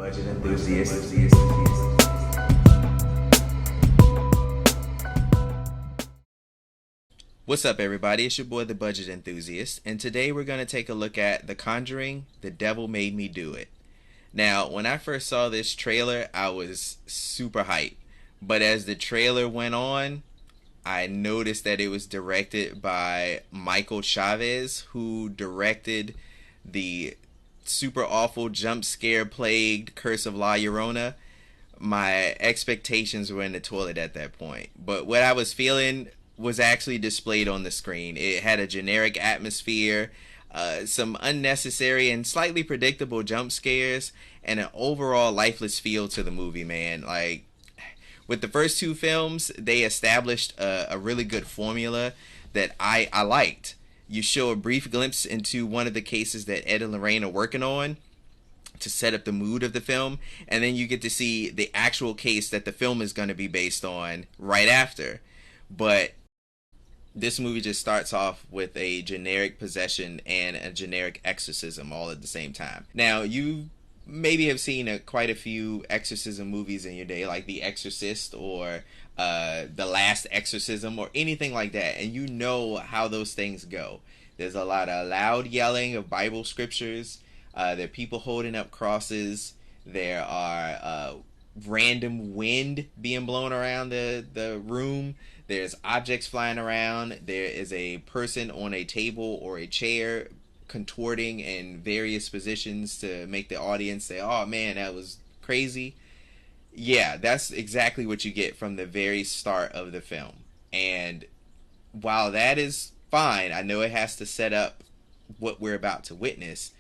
Budget enthusiast. What's up, everybody? It's your boy, the Budget Enthusiast, and today we're going to take a look at The Conjuring, The Devil Made Me Do It. Now, when I first saw this trailer, I was super hyped, but as the trailer went on, I noticed that it was directed by Michael Chavez, who directed the super awful jump scare plagued Curse of La Llorona. My expectations were in the toilet at that point, but what I was feeling was actually displayed on the screen. It had a generic atmosphere, some unnecessary and slightly predictable jump scares, and an overall lifeless feel to the movie, man. Like, with the first two films, they established a really good formula that I liked. You show a brief glimpse into one of the cases that Ed and Lorraine are working on to set up the mood of the film, and then you get to see the actual case that the film is going to be based on right after. But this movie just starts off with a generic possession and a generic exorcism all at the same time. Now, you maybe have seen quite a few exorcism movies in your day, like The Exorcist or The Last Exorcism or anything like that, and you know how those things go. There's a lot of loud yelling of Bible scriptures. There are people holding up crosses. There are random wind being blown around the room. There's objects flying around. There is a person on a table or a chair contorting in various positions to make the audience say, "Oh man, that was crazy." Yeah, that's exactly what you get from the very start of the film. And while that is fine, I know it has to set up what we're about to witness.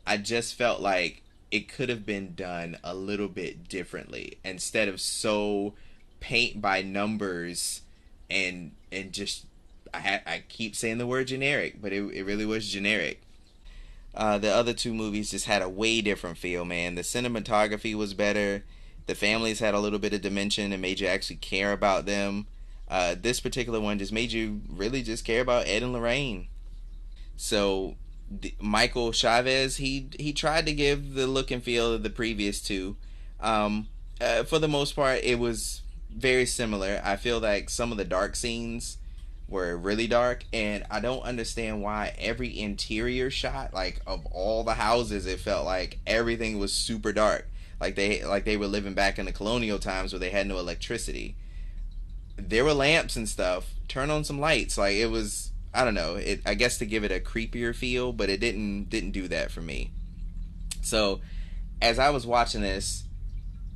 I just felt like it could have been done a little bit differently instead of so paint by numbers and just I keep saying the word generic, but it really was generic. The other two movies just had a way different feel, man. The cinematography was better. The families had a little bit of dimension and made you actually care about them. This particular one just made you really just care about Ed and Lorraine. So Michael Chavez, he tried to give the look and feel of the previous two. For the most part, it was very similar. I feel like some of the dark scenes were really dark, and I don't understand why every interior shot, like of all the houses, it felt like everything was super dark. Like they were living back in the colonial times where they had no electricity. There were lamps and stuff. Turn on some lights. Like, it was, I don't know. I guess to give it a creepier feel, but it didn't do that for me. So as I was watching this,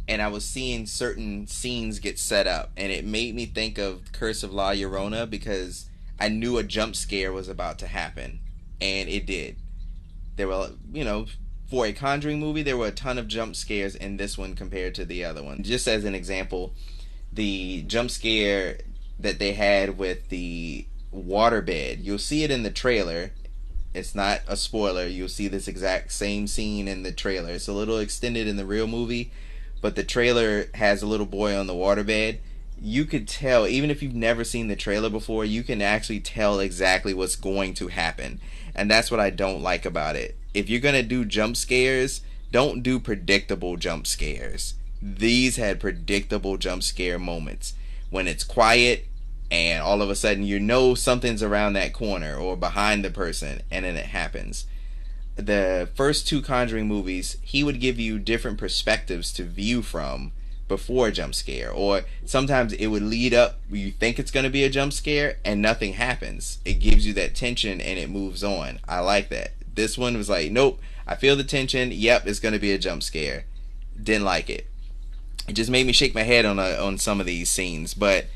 and I was seeing certain scenes get set up, and it made me think of Curse of La Llorona because I knew a jump scare was about to happen, and it did. There were, for a Conjuring movie, there were a ton of jump scares in this one compared to the other one. Just as an example, the jump scare that they had with the waterbed, you'll see it in the trailer. It's not a spoiler. You'll see this exact same scene in the trailer. It's a little extended in the real movie, but the trailer has a little boy on the waterbed. You could tell, even if you've never seen the trailer before, you can actually tell exactly what's going to happen. And that's what I don't like about it. If you're going to do jump scares, don't do predictable jump scares. These had predictable jump scare moments. When it's quiet and all of a sudden you know something's around that corner or behind the person, and then it happens. The first two Conjuring movies, he would give you different perspectives to view from before a jump scare, or sometimes it would lead up, you think it's going to be a jump scare and nothing happens. It gives you that tension and it moves on. I like that. This one was like, nope, I feel the tension, yep, it's going to be a jump scare. Didn't like it. It just made me shake my head on some of these scenes. But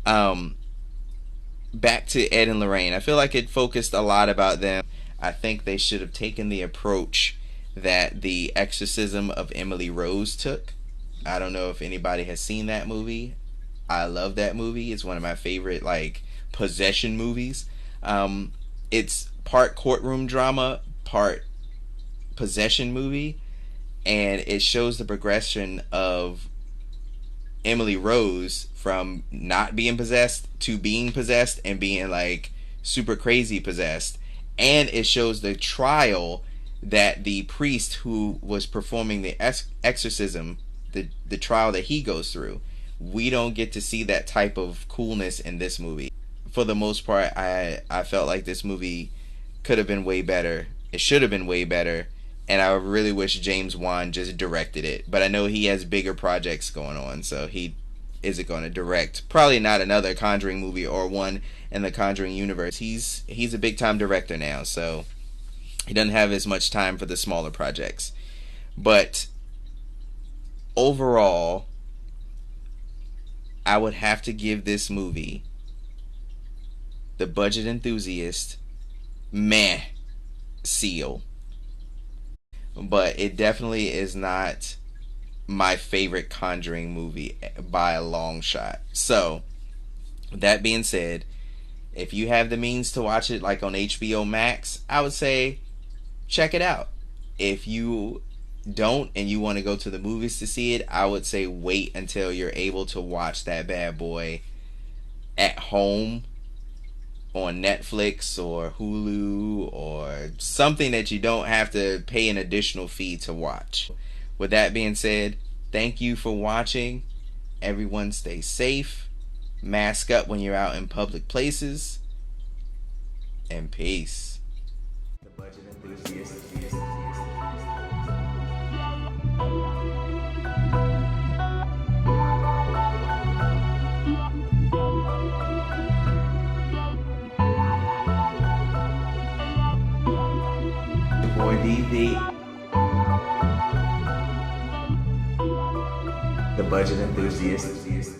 back to Ed and Lorraine, I feel like it focused a lot about them. I think they should have taken the approach that The Exorcism of Emily Rose took. I don't know if anybody has seen that movie. I love that movie. It's one of my favorite, like, possession movies. It's part courtroom drama, part possession movie, and it shows the progression of Emily Rose from not being possessed to being possessed and being, like, super crazy possessed. And it shows the trial that the priest who was performing the exorcism, the trial that he goes through, we don't get to see that type of coolness in this movie. For the most part, I felt like this movie could have been way better. It should have been way better, and I really wish James Wan just directed it. But I know he has bigger projects going on, so he isn't going to direct. Probably not another Conjuring movie or one in the Conjuring universe. He's a big time director now, so he doesn't have as much time for the smaller projects. But overall, I would have to give this movie the budget enthusiast meh seal. But it definitely is not my favorite Conjuring movie by a long shot. So, that being said, if you have the means to watch it like on HBO Max, I would say check it out. If you don't and you want to go to the movies to see it, I would say wait until you're able to watch that bad boy at home on Netflix or Hulu or something that you don't have to pay an additional fee to watch. With that being said, thank you for watching. Everyone stay safe. Mask up when you're out in public places. And peace. The budget enthusiast. Boy DV. The budget enthusiast.